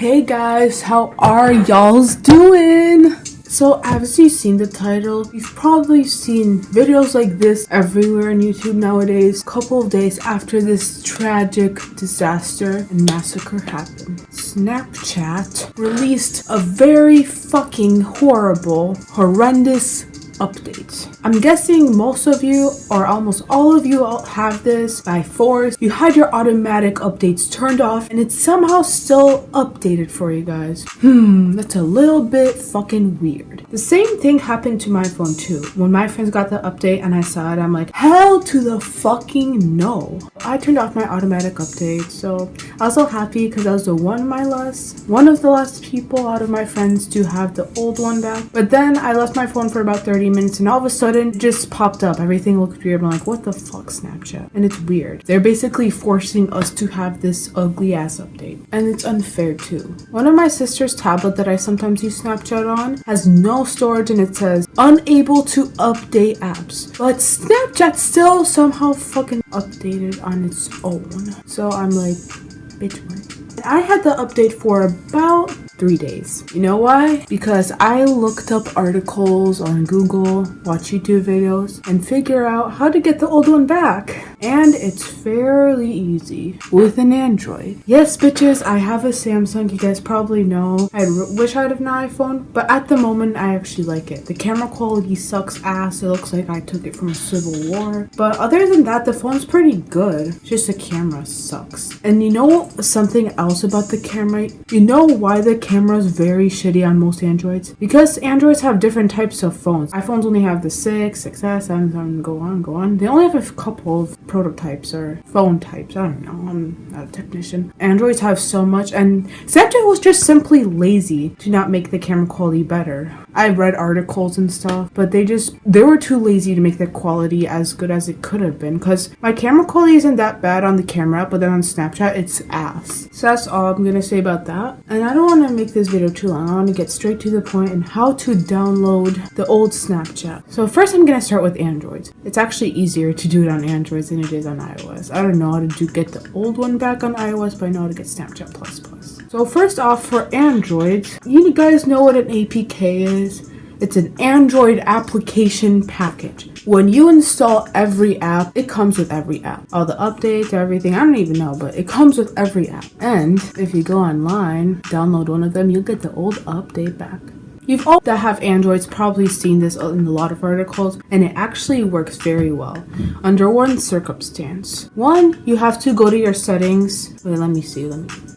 Hey guys, how are y'all's doing? So as you've seen the title, you've probably seen videos like this everywhere on YouTube nowadays, couple of days after this tragic disaster and massacre happened. Snapchat released a very fucking horrendous updates. I'm guessing most of you or almost all of you have this by force. You had your automatic updates turned off and it's somehow still updated for you guys. That's a little bit fucking weird. The same thing happened to my phone too. When my friends got the update and I saw it, I'm like, hell to the fucking no. I turned off my automatic update, so I was so happy because I was one of the last people out of my friends to have the old one back. But then I left my phone for about 30 minutes and all of a sudden it just popped up. Everything looked weird. I'm like, what the fuck, Snapchat? And it's weird. They're basically forcing us to have this ugly ass update. And it's unfair too. One of my sister's tablet that I sometimes use Snapchat on has no storage and it says unable to update apps. But Snapchat still somehow fucking updated on its own. So I'm like, bitch, what? I had the update for about 3 days. You know why? Because I looked up articles on Google, watch YouTube videos, and figure out how to get the old one back. And it's fairly easy with an Android. Yes, bitches, I have a Samsung. You guys probably know. I wish I had an iPhone, but at the moment, I actually like it. The camera quality sucks ass. It looks like I took it from a Civil War. But other than that, the phone's pretty good. Just the camera sucks. And you know something else about the camera? You know why the camera is very shitty on most Androids? Because Androids have different types of phones. iPhones only have the 6, 6S, 7, go on. They only have a couple of prototypes or phone types. I don't know. I'm not a technician. Androids have so much, and Snapchat was just simply lazy to not make the camera quality better. I read articles and stuff, but they were too lazy to make the quality as good as it could have been, because my camera quality isn't that bad on the camera, but then on Snapchat it's ass. So that's all I'm gonna say about that. And I don't want to make this video too long. I want to get straight to the point and how to download the old Snapchat. So first I'm gonna start with Androids. It's actually easier to do it on Androids than it is on iOS. I don't know how to get the old one back on iOS, but I know how to get Snapchat Plus. So first off, for Androids, you guys know what an APK is. It's an Android application package. When you install every app, it comes with every app. All the updates, everything, I don't even know, but it comes with every app. And if you go online, download one of them, you'll get the old update back. You've all that have Androids probably seen this in a lot of articles, and it actually works very well under one circumstance. One, you have to go to your settings. Wait, let me see.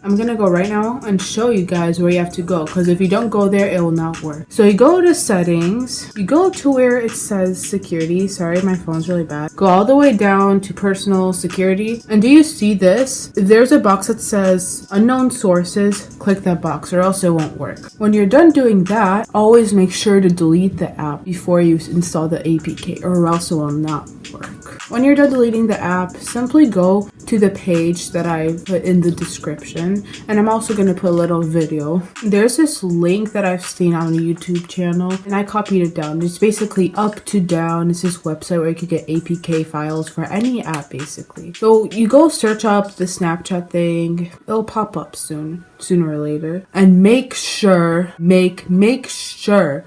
I'm gonna go right now and show you guys where you have to go, because if you don't go there, it will not work. So you go to settings, you go to where it says security. Sorry, my phone's really bad. Go all the way down to personal security. And do you see this? If there's a box that says unknown sources, click that box or else it won't work. When you're done doing that, always make sure to delete the app before you install the APK or else it will not work. When you're done deleting the app, simply go to the page that I put in the description, and I'm also going to put a little video. There's this link that I've seen on a YouTube channel and I copied it down. It's basically up to down. It's this website where you could get APK files for any app basically. So you go search up the Snapchat thing, it'll pop up sooner or later, and make sure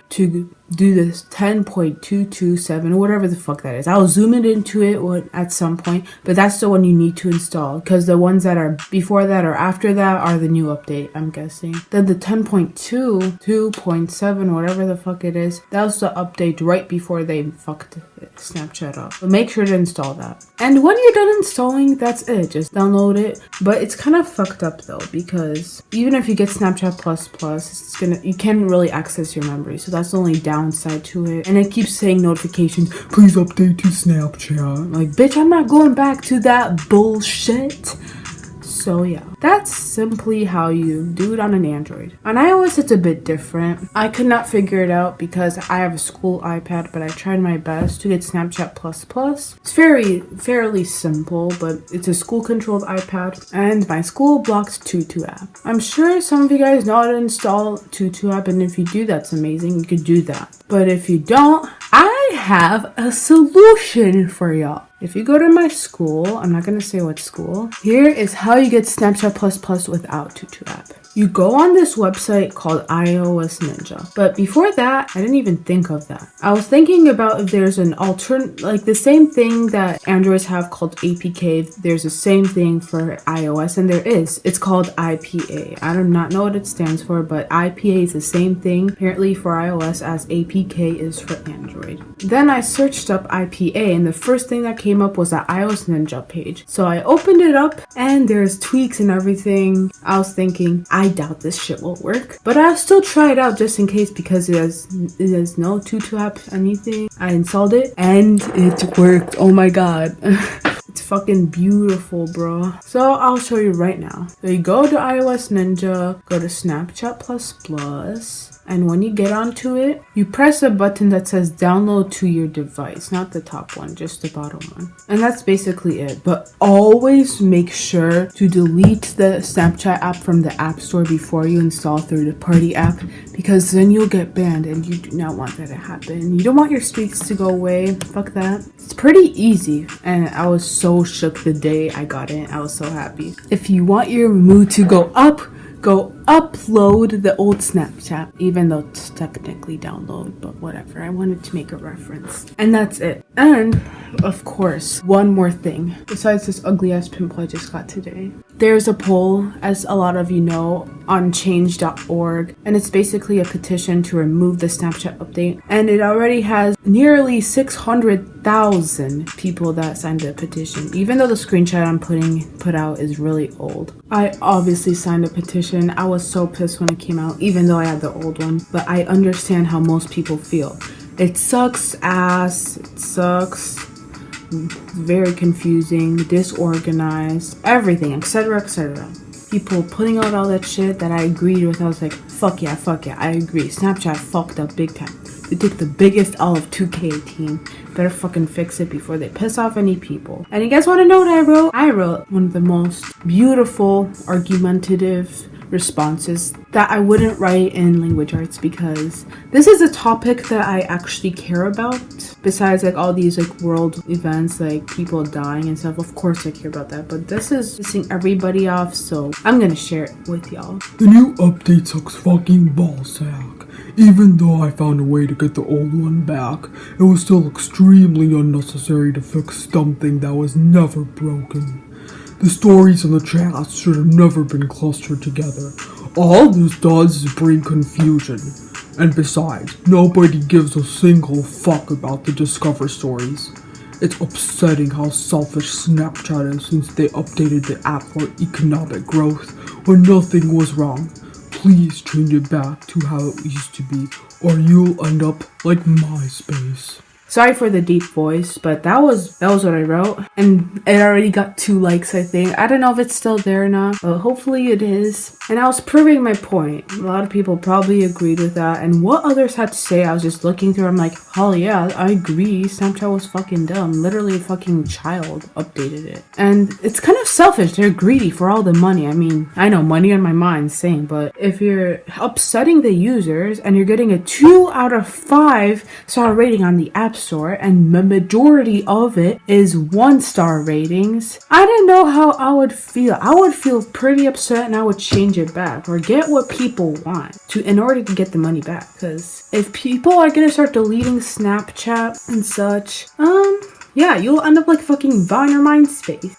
to do this 10.227 or whatever the fuck that is. I'll zoom it into it at some point, but that's the one you need to install, because the ones that are before that or after that are the new update, I'm guessing. Then the 10.2, 2.7, whatever the fuck it is, that was the update right before they fucked Snapchat up. But make sure to install that. And when you're done installing, that's it. Just download it. But it's kind of fucked up though, because even if you get Snapchat Plus, you can't really access your memory. So that's the only downside to it. And it keeps saying notifications, please update to Snapchat. Like, bitch, I'm not going back to that bullshit. So yeah, that's simply how you do it on an Android. On iOS, it's a bit different. I could not figure it out because I have a school iPad, but I tried my best to get Snapchat Plus. It's fairly simple, but it's a school-controlled iPad, and my school blocked Tutu app. I'm sure some of you guys know how to install Tutu app, and if you do, that's amazing. You could do that. But if you don't, I have a solution for y'all. If you go to my school, I'm not going to say what school, here is how you get Snapchat Plus without Tutu app. You go on this website called iOS Ninja. But before that, I didn't even think of that. I was thinking about if there's an alternate, like the same thing that Androids have called APK, there's the same thing for iOS, and there is. It's called IPA. I do not know what it stands for, but IPA is the same thing apparently for iOS as APK is for Android. Then I searched up IPA, and the first thing that came up was the iOS Ninja page. So I opened it up, and there's tweaks and everything. I was thinking, I doubt this shit will work, but I'll still try it out just in case because it has no tutu app anything. I installed it and it worked. Oh my god. It's fucking beautiful, bro. So I'll show you right now. So you go to iOS Ninja, go to Snapchat Plus, and when you get onto it, you press a button that says download to your device, not the top one, just the bottom one. And that's basically it. But always make sure to delete the Snapchat app from the App Store before you install third-party app, because then you'll get banned and you do not want that to happen. You don't want your streaks to go away. Fuck that. It's pretty easy, and I was so shook the day I got it. I was so happy. If you want your mood to go up, go upload the old Snapchat, even though it's technically download, but whatever. I wanted to make a reference. And that's it. And of course, one more thing besides this ugly ass pimple I just got today. There's a poll, as a lot of you know, on change.org, and it's basically a petition to remove the Snapchat update, and it already has nearly 600,000 people that signed the petition, even though the screenshot I'm put out is really old. I obviously signed a petition. I was so pissed when it came out, even though I had the old one, but I understand how most people feel. It sucks ass. It sucks. Very confusing, disorganized, everything, etc., etc. People putting out all that shit that I agreed with. I was like, fuck yeah, I agree. Snapchat fucked up big time. They took the biggest L of 2K18. Better fucking fix it before they piss off any people. And you guys want to know what I wrote? I wrote one of the most beautiful, argumentative responses that I wouldn't write in language arts, because this is a topic that I actually care about. Besides like all these like world events, like people dying and stuff, of course I care about that, but this is pissing everybody off, so I'm gonna share it with y'all. The new update sucks fucking ballsack. Even though I found a way to get the old one back, it was still extremely unnecessary to fix something that was never broken. The stories and the chats should have never been clustered together. All this does is bring confusion. And besides, nobody gives a single fuck about the Discover stories. It's upsetting how selfish Snapchat is since they updated the app for economic growth when nothing was wrong. Please change it back to how it used to be, or you'll end up like MySpace. Sorry for the deep voice, but that was what I wrote, and it already got 2 likes, I think. I don't know if it's still there or not, but hopefully it is. And I was proving my point. A lot of people probably agreed with that, and what others had to say, I was just looking through, I'm like, hell yeah, I agree, Snapchat was fucking dumb. Literally a fucking child updated it. And it's kind of selfish, they're greedy for all the money. I mean, I know money on my mind, same, but if you're upsetting the users, and you're getting a 2 out of 5 star rating on the App Store, and the majority of it is 1-star ratings, I don't know how I would feel. I would feel pretty upset, and I would change it back or get what people want in order to get the money back. Because if people are gonna start deleting Snapchat and such, yeah, you'll end up like fucking Vine or MySpace.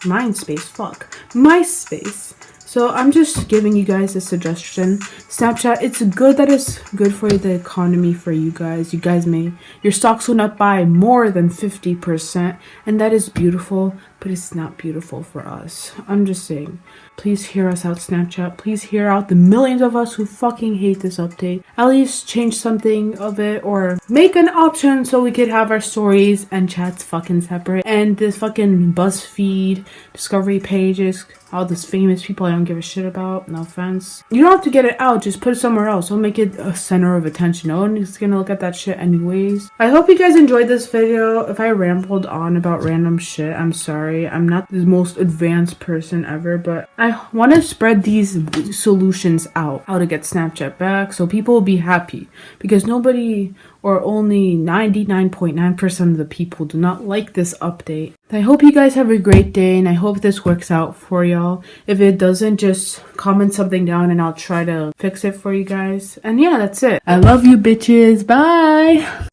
So I'm just giving you guys a suggestion. Snapchat, it's good that it's good for the economy for you guys. Your stocks went up by more than 50%, and that is beautiful, but it's not beautiful for us. I'm just saying, please hear us out, Snapchat. Please hear out the millions of us who fucking hate this update. At least change something of it, or make an option so we could have our stories and chats fucking separate. And this fucking BuzzFeed, Discovery pages, all these famous people I don't give a shit about, no offense. You don't have to get it out, just put it somewhere else. Don't make it a center of attention. No one is gonna look at that shit anyways. I hope you guys enjoyed this video. If I rambled on about random shit, I'm sorry. sorry. I'm not the most advanced person ever, but I want to spread these solutions out, how to get Snapchat back, so people will be happy, because nobody, or only 99.9% of the people do not like this update. I hope you guys have a great day, and I hope this works out for y'all. If it doesn't, just comment something down and I'll try to fix it for you guys. And yeah, that's it. I love you bitches. Bye!